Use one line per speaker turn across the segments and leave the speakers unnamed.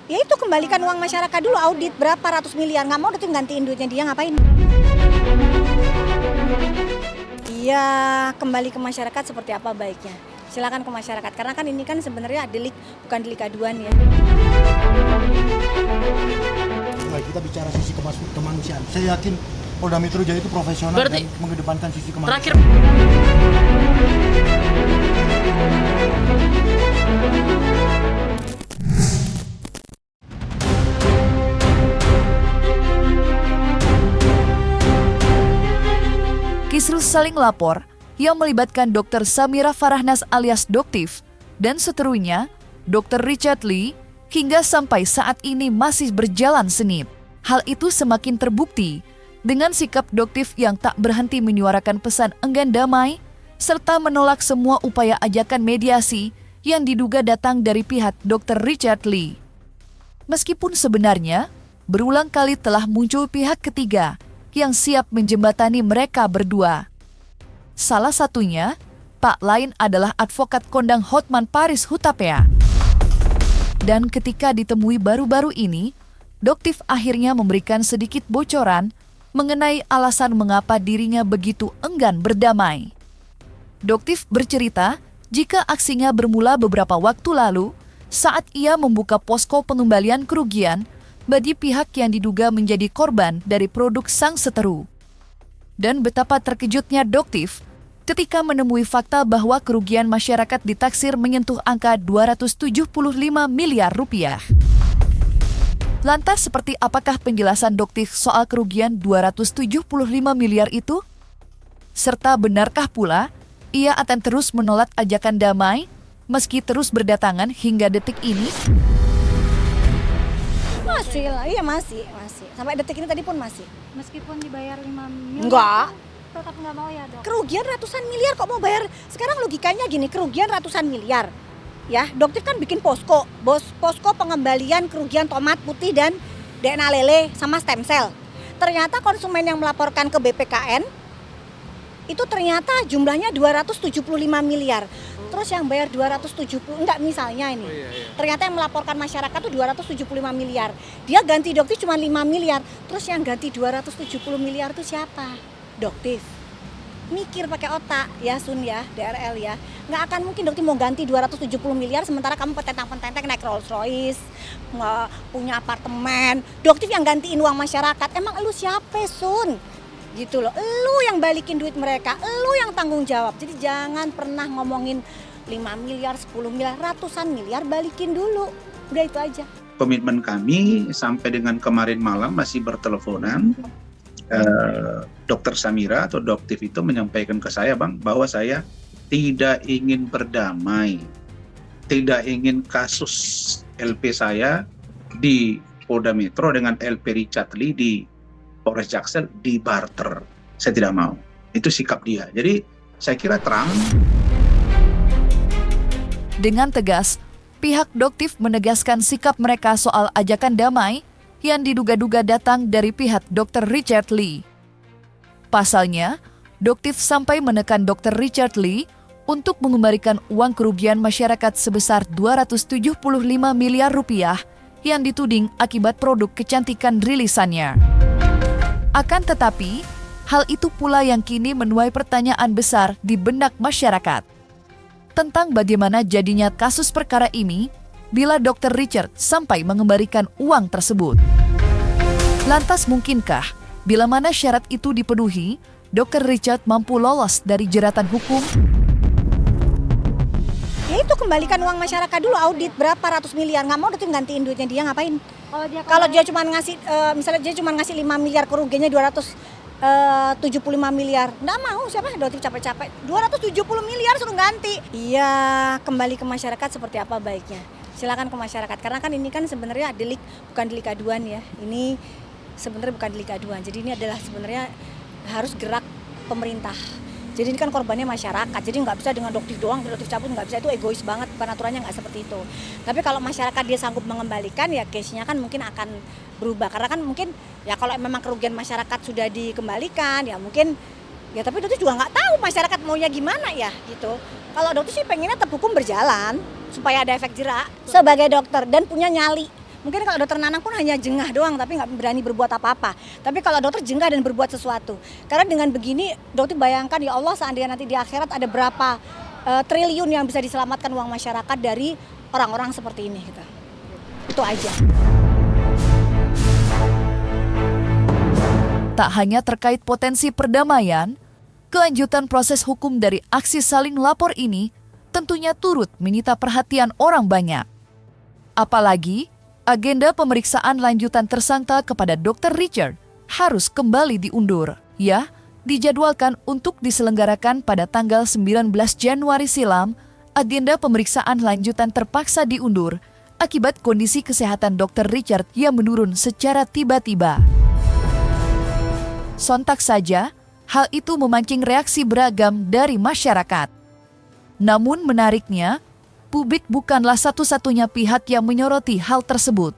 Ya itu kembalikan uang masyarakat dulu, audit berapa ratus miliar, nggak mau Doktif gantiin duitnya dia ngapain? Iya, kembali ke masyarakat seperti apa baiknya. Silakan ke masyarakat, karena kan ini kan sebenarnya bukan delik aduan ya.
Baik, kita bicara sisi kemanusiaan. Saya yakin Polda Metro Jaya itu profesional dan mengedepankan sisi kemanusiaan.
Terakhir.
Kisruh saling lapor yang melibatkan Dr. Samira Farahnas alias Doktif dan seterunya Dr. Richard Lee hingga sampai saat ini masih berjalan sengit. Hal itu semakin terbukti dengan sikap Doktif yang tak berhenti menyuarakan pesan enggan damai serta menolak semua upaya ajakan mediasi yang diduga datang dari pihak Dr. Richard Lee. Meskipun sebenarnya berulang kali telah muncul pihak ketiga yang siap menjembatani mereka berdua. Salah satunya, tak lain adalah advokat kondang Hotman Paris Hutapea. Dan ketika ditemui baru-baru ini, Doktif akhirnya memberikan sedikit bocoran mengenai alasan mengapa dirinya begitu enggan berdamai. Doktif bercerita jika aksinya bermula beberapa waktu lalu saat ia membuka posko pengembalian kerugian bagi pihak yang diduga menjadi korban dari produk sang seteru. Dan betapa terkejutnya Doktif ketika menemui fakta bahwa kerugian masyarakat ditaksir menyentuh angka 275 miliar rupiah. Lantas seperti apakah penjelasan Doktif soal kerugian 275 miliar itu? Serta benarkah pula ia akan terus menolak ajakan damai meski terus berdatangan hingga detik ini?
Masih lah, iya masih. Sampai detik ini tadi pun masih.
Meskipun dibayar 5 miliar.
Enggak.
Tetap nggak mau ya, Dok?
Kerugian ratusan miliar kok mau bayar? Sekarang logikanya gini, kerugian ratusan miliar. Ya, Doktif kan bikin posko pengembalian kerugian tomat putih dan DNA lele sama stem cell. Ternyata konsumen yang melaporkan ke BPKN itu ternyata jumlahnya 275 miliar. Terus yang bayar 270, enggak misalnya ini. Ternyata yang melaporkan masyarakat itu 275 miliar. Dia ganti Doktif cuma 5 miliar. Terus yang ganti 270 miliar itu siapa? Doktif. Mikir pakai otak ya Sun ya, DRL ya. Nggak akan mungkin Doktif mau ganti 270 miliar sementara kamu petentang-petenteng naik Rolls Royce, nggak punya apartemen. Doktif yang gantiin uang masyarakat. Emang lu siapa Sun? Gitu loh, lu yang balikin duit mereka, lu yang tanggung jawab. Jadi jangan pernah ngomongin 5 miliar, 10 miliar, ratusan miliar, balikin dulu. Udah itu aja.
Komitmen kami sampai dengan kemarin malam masih berteleponan. Dokter Samira atau Doktif itu menyampaikan ke saya, Bang, bahwa saya tidak ingin berdamai. Tidak ingin kasus LP saya di Polda Metro dengan LP Richard Lee di Polres Jaksel di barter. Saya tidak mau. Itu sikap dia. Jadi saya kira terang.
Dengan tegas, pihak Doktif menegaskan sikap mereka soal ajakan damai yang diduga-duga datang dari pihak Dr. Richard Lee. Pasalnya, Doktif sampai menekan Dr. Richard Lee untuk mengembalikan uang kerugian masyarakat sebesar 275 miliar rupiah yang dituding akibat produk kecantikan rilisannya. Akan tetapi, hal itu pula yang kini menuai pertanyaan besar di benak masyarakat tentang bagaimana jadinya kasus perkara ini bila Dr. Richard sampai mengembalikan uang tersebut. Lantas mungkinkah bila mana syarat itu dipenuhi, Dr. Richard mampu lolos dari jeratan hukum?
Ya itu kembalikan uang masyarakat dulu, audit berapa ratus miliar, nggak mau Doktif gantiin duitnya dia ngapain? Kalau dia cuma ngasih, misalnya dia cuma ngasih 5 miliar, kerugiannya 275 miliar. Nggak mau, siapa Doktif capek-capek. 270 miliar suruh ganti. Iya, kembali ke masyarakat seperti apa baiknya. Silakan ke masyarakat, karena kan ini kan sebenarnya bukan delik aduan ya. Ini sebenarnya bukan delik aduan, jadi ini adalah sebenarnya harus gerak pemerintah. Jadi ini kan korbannya masyarakat, jadi nggak bisa dengan Doktif doang, Doktif cabut nggak bisa, itu egois banget, bukan aturannya nggak seperti itu. Tapi kalau masyarakat dia sanggup mengembalikan ya case-nya kan mungkin akan berubah, karena kan mungkin ya kalau memang kerugian masyarakat sudah dikembalikan ya mungkin ya, tapi Doktif juga nggak tahu masyarakat maunya gimana ya gitu. Kalau Doktif sih pengennya tetap hukum berjalan supaya ada efek jerak sebagai dokter dan punya nyali, Mungkin kalau dokter Nanang pun hanya jengah doang, tapi nggak berani berbuat apa-apa. Tapi kalau dokter jengah dan berbuat sesuatu. Karena dengan begini, dokter bayangkan ya Allah seandainya nanti di akhirat ada berapa triliun yang bisa diselamatkan uang masyarakat dari orang-orang seperti ini. Gitu. Itu aja.
Tak hanya terkait potensi perdamaian, kelanjutan proses hukum dari aksi saling lapor ini tentunya turut menyita perhatian orang banyak. Apalagi, agenda pemeriksaan lanjutan tersangka kepada Dr. Richard harus kembali diundur. Ya, dijadwalkan untuk diselenggarakan pada tanggal 19 Januari silam, agenda pemeriksaan lanjutan terpaksa diundur akibat kondisi kesehatan Dr. Richard yang menurun secara tiba-tiba. Sontak saja, hal itu memancing reaksi beragam dari masyarakat. Namun menariknya, publik bukanlah satu-satunya pihak yang menyoroti hal tersebut.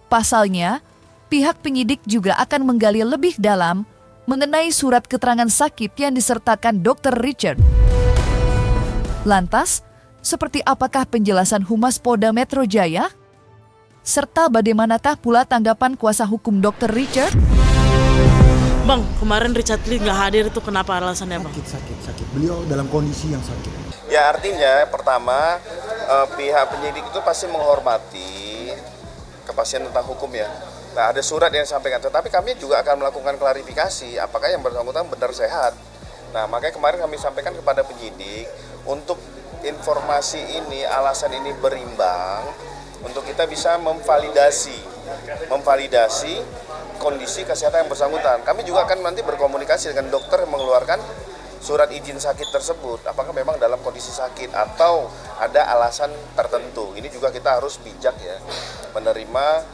Pasalnya, pihak penyidik juga akan menggali lebih dalam mengenai surat keterangan sakit yang disertakan Dr. Richard. Lantas, seperti apakah penjelasan Humas Polda Metro Jaya? Serta bagaimanakah pula tanggapan kuasa hukum Dr. Richard?
Bang, kemarin Richard Lee nggak hadir itu kenapa alasannya, Bang?
Sakit. Beliau dalam kondisi yang sakit.
Ya artinya pertama pihak penyidik itu pasti menghormati kepastian tentang hukum ya. Nah ada surat yang disampaikan, tetapi kami juga akan melakukan klarifikasi apakah yang bersangkutan benar sehat. Nah makanya kemarin kami sampaikan kepada penyidik untuk informasi ini, alasan ini berimbang untuk kita bisa memvalidasi kondisi kesehatan yang bersangkutan. Kami juga akan nanti berkomunikasi dengan dokter yang mengeluarkan surat izin sakit tersebut, apakah memang dalam kondisi sakit atau ada alasan tertentu. Ini juga kita harus bijak ya, menerima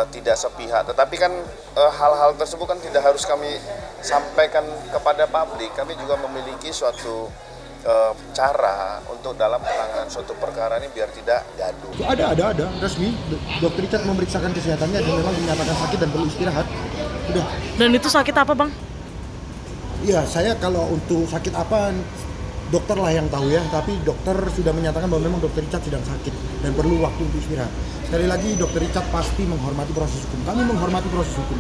tidak sepihak. Tetapi kan hal-hal tersebut kan tidak harus kami sampaikan kepada publik. Kami juga memiliki suatu cara untuk dalam penanganan suatu perkara ini biar tidak gaduh.
Ada resmi. Dokter Richard memeriksakan kesehatannya dan memang dinyatakan sakit dan perlu istirahat. Udah.
Dan itu sakit apa, Bang?
Iya, saya kalau untuk sakit apa dokter lah yang tahu ya, tapi dokter sudah menyatakan bahwa memang Dokter Richard sedang sakit dan perlu waktu untuk istirahat. Sekali lagi Dokter Richard pasti menghormati proses hukum. Kami menghormati proses hukum.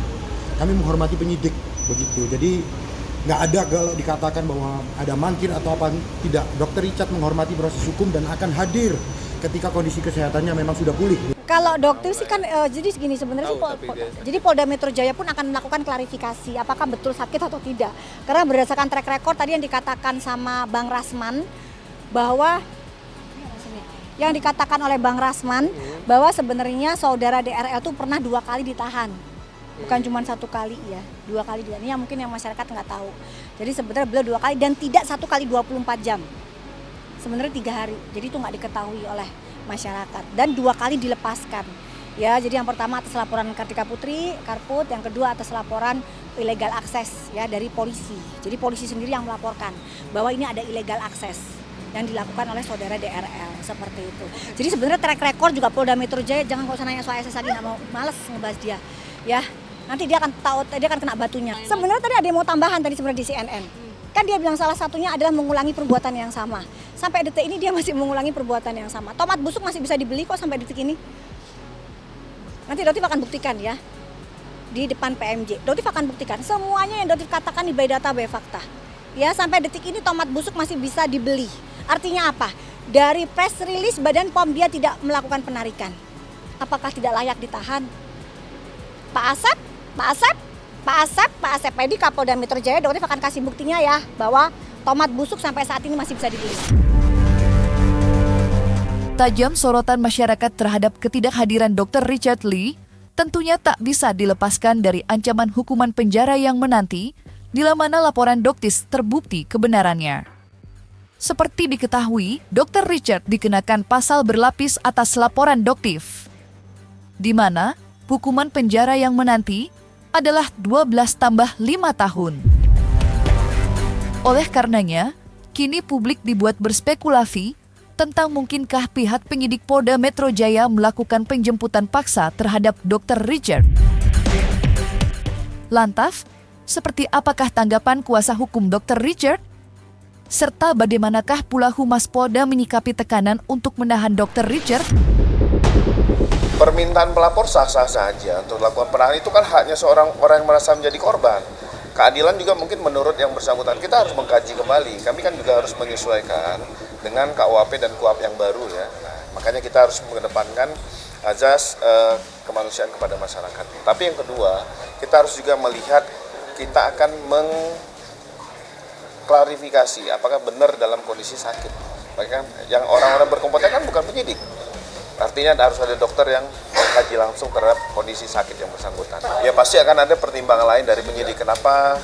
Kami menghormati penyidik begitu. Jadi nggak ada kalau dikatakan bahwa ada mangkir atau apa, tidak. Dokter Richard menghormati proses hukum dan akan hadir ketika kondisi kesehatannya memang sudah pulih.
Kalau dokter sih kan jadi segini sebenarnya sih jadi Polda Metro Jaya pun akan melakukan klarifikasi apakah betul sakit atau tidak. Karena berdasarkan track record tadi yang dikatakan sama Bang Rasman bahwa bahwa sebenarnya saudara DRL itu pernah 2 kali ditahan. Bukan cuma 1 kali ya, 2 kali dia. Ini yang mungkin yang masyarakat nggak tahu. Jadi sebenarnya beliau 2 kali dan tidak 1 kali 24 jam. Sebenarnya 3 hari. Jadi itu nggak diketahui oleh masyarakat dan 2 kali dilepaskan. Ya, jadi yang pertama atas laporan Kartika Putri, Karput, yang kedua atas laporan illegal akses ya dari polisi. Jadi polisi sendiri yang melaporkan bahwa ini ada illegal akses yang dilakukan oleh saudara DRL seperti itu. Jadi sebenarnya track record juga Polda Metro Jaya, jangan kau usah nanya soal SS lagi, nggak mau, males ngebahas dia. Ya, nanti dia akan tahu, dia akan kena batunya. Sebenarnya tadi ada yang mau tambahan tadi sebenarnya di CNN. Kan dia bilang salah satunya adalah mengulangi perbuatan yang sama. Sampai detik ini dia masih mengulangi perbuatan yang sama. Tomat busuk masih bisa dibeli kok sampai detik ini. Nanti Dotif akan buktikan ya. Di depan PMJ. Dotif akan buktikan. Semuanya yang Dotif katakan di by data by fakta. Ya, sampai detik ini tomat busuk masih bisa dibeli. Artinya apa? Dari press release Badan POM dia tidak melakukan penarikan. Apakah tidak layak ditahan? Pak Asep, Pedi Kapolda Metro Jaya, Dokter akan kasih buktinya ya bahwa tomat busuk sampai saat ini masih bisa dibeli.
Tajam sorotan masyarakat terhadap ketidakhadiran Dr. Richard Lee tentunya tak bisa dilepaskan dari ancaman hukuman penjara yang menanti bila mana laporan Doktis terbukti kebenarannya. Seperti diketahui, Dr. Richard dikenakan pasal berlapis atas laporan Doktif, di mana hukuman penjara yang menanti adalah 12 tambah 5 tahun. Oleh karenanya, kini publik dibuat berspekulasi tentang mungkinkah pihak penyidik Polda Metro Jaya melakukan penjemputan paksa terhadap Dr. Richard. Lantas, seperti apakah tanggapan kuasa hukum Dr. Richard? Serta bagaimanakah pula Humas Polda menyikapi tekanan untuk menahan Dr. Richard?
permintaan pelapor sah-sah saja untuk lakukan penahanan, itu kan haknya seorang orang yang merasa menjadi korban. Keadilan juga mungkin menurut yang bersangkutan, kita harus mengkaji kembali. Kami kan juga harus menyesuaikan dengan KUHP dan KUHP yang baru ya. Nah, makanya kita harus mengedepankan azas kemanusiaan kepada masyarakat. Tapi yang kedua, kita harus juga melihat, kita akan mengklarifikasi apakah benar dalam kondisi sakit. Bahkan yang orang-orang berkompeten kan bukan penyidik. Artinya harus ada dokter yang mengkaji langsung terhadap kondisi sakit yang bersangkutan. Ya pasti akan ada pertimbangan lain dari penyidik kenapa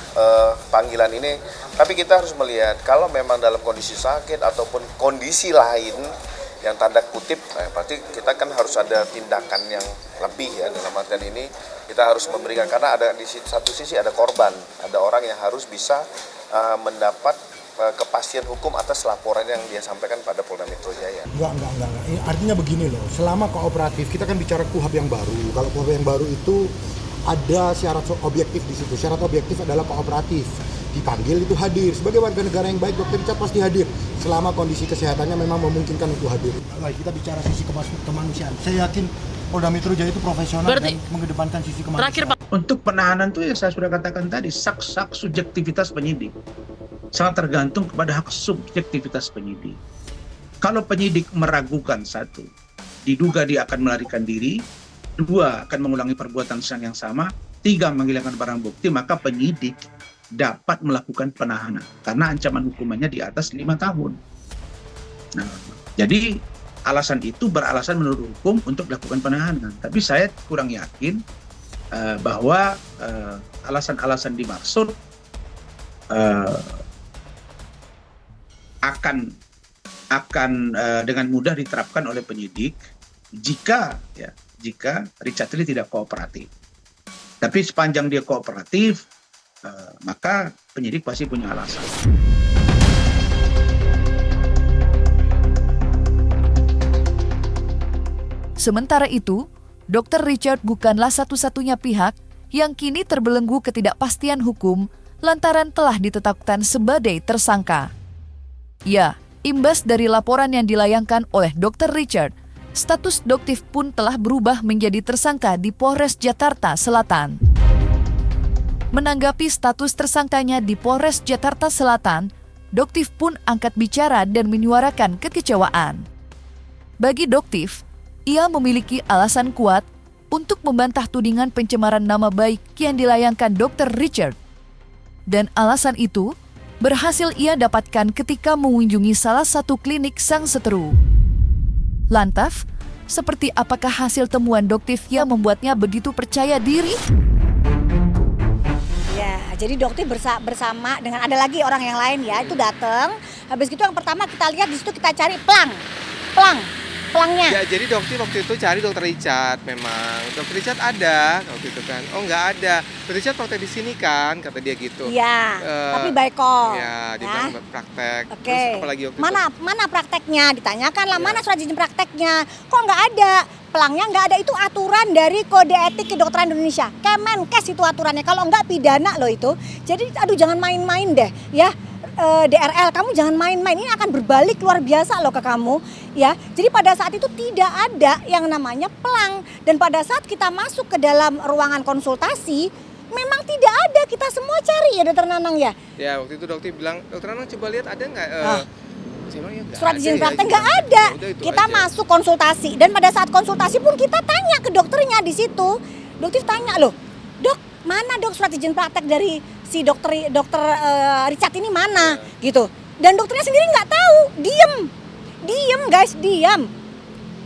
panggilan ini. Tapi kita harus melihat kalau memang dalam kondisi sakit ataupun kondisi lain yang tanda kutip, berarti kita kan harus ada tindakan yang lebih ya dalam artian ini. Kita harus memberikan, karena ada di satu sisi ada korban, ada orang yang harus bisa mendapat kepastian hukum atas laporan yang dia sampaikan pada Polda Metro Jaya.
Enggak. Artinya begini loh, selama kooperatif, kita kan bicara KUHP yang baru. Kalau KUHP yang baru itu ada syarat objektif di situ. Syarat objektif adalah kooperatif. Dipanggil itu hadir. Sebagai warga negara yang baik, Dr. Richard pasti hadir. Selama kondisi kesehatannya memang memungkinkan untuk hadir. Baik, kita bicara sisi kemanusiaan. Saya yakin Polda Metro Jaya itu profesional dan mengedepankan sisi kemanusiaan.
Terakhir Pak,
Untuk penahanan itu yang saya sudah katakan tadi, sak subjektivitas penyidik. Sangat tergantung kepada hak subjektivitas penyidik. Kalau penyidik meragukan, satu, diduga dia akan melarikan diri, dua, akan mengulangi perbuatan yang sama, tiga, menghilangkan barang bukti, maka penyidik dapat melakukan penahanan karena ancaman hukumannya di atas 5 tahun. Nah, jadi alasan itu beralasan menurut hukum untuk melakukan penahanan. Tapi saya kurang yakin bahwa alasan-alasan dimaksud akan dengan mudah diterapkan oleh penyidik jika Richard Lee tidak kooperatif. Tapi sepanjang dia kooperatif, maka penyidik pasti punya alasan.
Sementara itu, Dr. Richard bukanlah satu-satunya pihak yang kini terbelenggu ketidakpastian hukum lantaran telah ditetapkan sebagai tersangka. Ya, imbas dari laporan yang dilayangkan oleh Dr. Richard, status Doktif pun telah berubah menjadi tersangka di Polres Jakarta Selatan. Menanggapi status tersangkanya di Polres Jakarta Selatan, Doktif pun angkat bicara dan menyuarakan kekecewaan. Bagi Doktif, ia memiliki alasan kuat untuk membantah tudingan pencemaran nama baik yang dilayangkan Dr. Richard. Dan alasan itu berhasil ia dapatkan ketika mengunjungi salah satu klinik sang seteru. Lantas, seperti apakah hasil temuan Doktif yang membuatnya begitu percaya diri?
Ya, jadi Doktif bersama dengan ada lagi orang yang lain ya, itu datang. Habis itu yang pertama kita lihat di situ kita cari pelangnya.
Ya, jadi Doktif waktu itu cari Dr. Richard memang. Dr. Richard ada waktu itu kan. Oh, nggak ada. Dr. Richard praktek di sini kan, kata dia gitu.
Iya, tapi baik kok.
Ya, dia bilang praktek.
Oke.
Terus apalagi waktu itu?
Mana prakteknya? Ditanyakan lah, mana surat izin prakteknya? Kok nggak ada? Pelangnya nggak ada, itu aturan dari Kode Etik Kedokteran Indonesia. Kemenkes itu aturannya, kalau nggak pidana loh itu. Jadi aduh jangan main-main deh ya. DRL, kamu jangan main-main, ini akan berbalik luar biasa loh ke kamu ya. Jadi pada saat itu tidak ada yang namanya pelang, dan pada saat kita masuk ke dalam ruangan konsultasi memang tidak ada, kita semua cari ya Dokter Nanang ya.
Ya waktu itu Dokter bilang, Dokter Nanang coba lihat ada nggak
surat izin praktek, nggak ada. Kita masuk konsultasi dan pada saat konsultasi pun kita tanya ke dokternya di situ. Dokter tanya loh, dok mana dok surat izin praktek dari si dokter Richard ini mana gitu. Dan dokternya sendiri nggak tahu, diem guys, diam.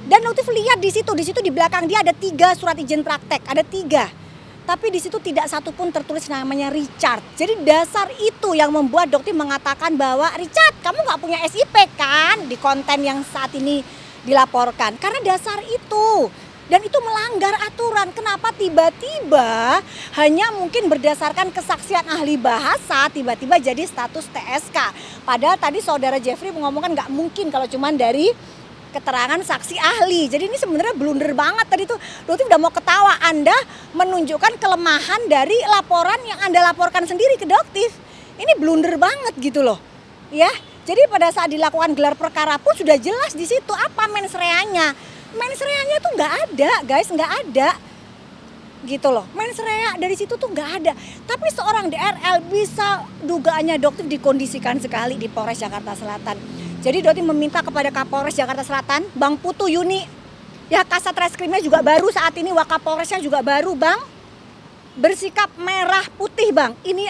Dan dokter lihat di situ di belakang dia ada 3 surat izin praktek, ada 3. Tapi di situ tidak satu pun tertulis namanya Richard. Jadi dasar itu yang membuat dokter mengatakan bahwa Richard, kamu nggak punya SIP kan di konten yang saat ini dilaporkan. Karena dasar itu. Dan itu melanggar aturan. Kenapa tiba-tiba hanya mungkin berdasarkan kesaksian ahli bahasa tiba-tiba jadi status TSK. Padahal tadi saudara Jeffrey mengomongkan nggak mungkin kalau cuman dari keterangan saksi ahli. Jadi ini sebenarnya blunder banget tadi tuh. Dokter udah mau ketawa, Anda menunjukkan kelemahan dari laporan yang Anda laporkan sendiri ke Doktif. Ini blunder banget gitu loh. Ya. Jadi pada saat dilakukan gelar perkara pun sudah jelas di situ apa mens reanya. mens rea-nya tuh nggak ada guys, nggak ada gitu loh. Mens rea dari situ tuh nggak ada. Tapi seorang DRL bisa dugaannya Doktif dikondisikan sekali di Polres Jakarta Selatan. Jadi Doktif meminta kepada Kapolres Jakarta Selatan, Bang Putu Yuni, ya Kasat Reskrimnya juga baru saat ini, Wakapolresnya juga baru Bang, bersikap merah putih Bang. Ini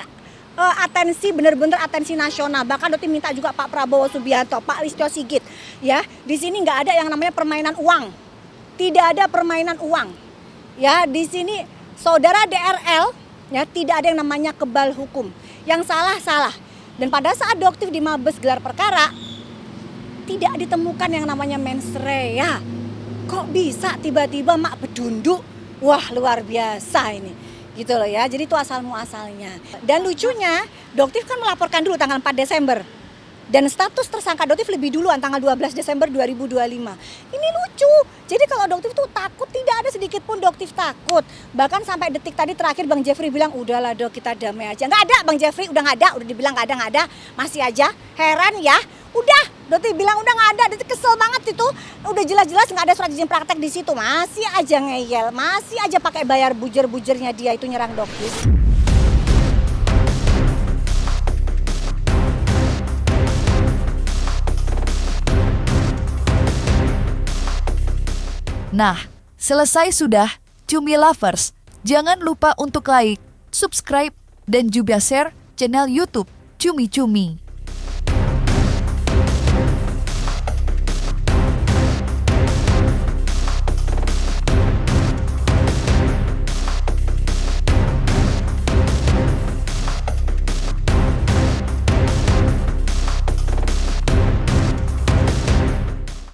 atensi, benar-benar atensi nasional. Bahkan Doktif minta juga Pak Prabowo Subianto, Pak Listio Sigit, ya di sini nggak ada yang namanya permainan uang, tidak ada permainan uang. Ya, di sini saudara DRL ya tidak ada yang namanya kebal hukum. Yang salah. Dan pada saat Doktif di Mabes gelar perkara tidak ditemukan yang namanya mens rea. Kok bisa tiba-tiba mak bedunduk? Wah, luar biasa ini. Gitu loh ya. Jadi itu asal muasalnya. Dan lucunya, Doktif kan melaporkan dulu tanggal 4 Desember. Dan status tersangka Doktif lebih duluan tanggal 12 Desember 2025. Ini lucu. Jadi kalau Doktif tuh takut, tidak ada sedikit pun Doktif takut. Bahkan sampai detik tadi terakhir Bang Jeffrey bilang, udahlah Dok, kita damai aja. Nggak ada Bang Jeffrey, udah nggak ada. Udah dibilang nggak ada. Masih aja. Heran ya. Udah, Doktif bilang udah nggak ada. Doktif kesel banget itu. Udah jelas-jelas nggak ada surat izin praktek di situ. Masih aja ngeyel. Masih aja pakai bayar bujer-bujernya dia itu nyerang Doktif.
Nah, selesai sudah, Cumi Lovers. Jangan lupa untuk like, subscribe, dan juga share channel YouTube Cumi Cumi.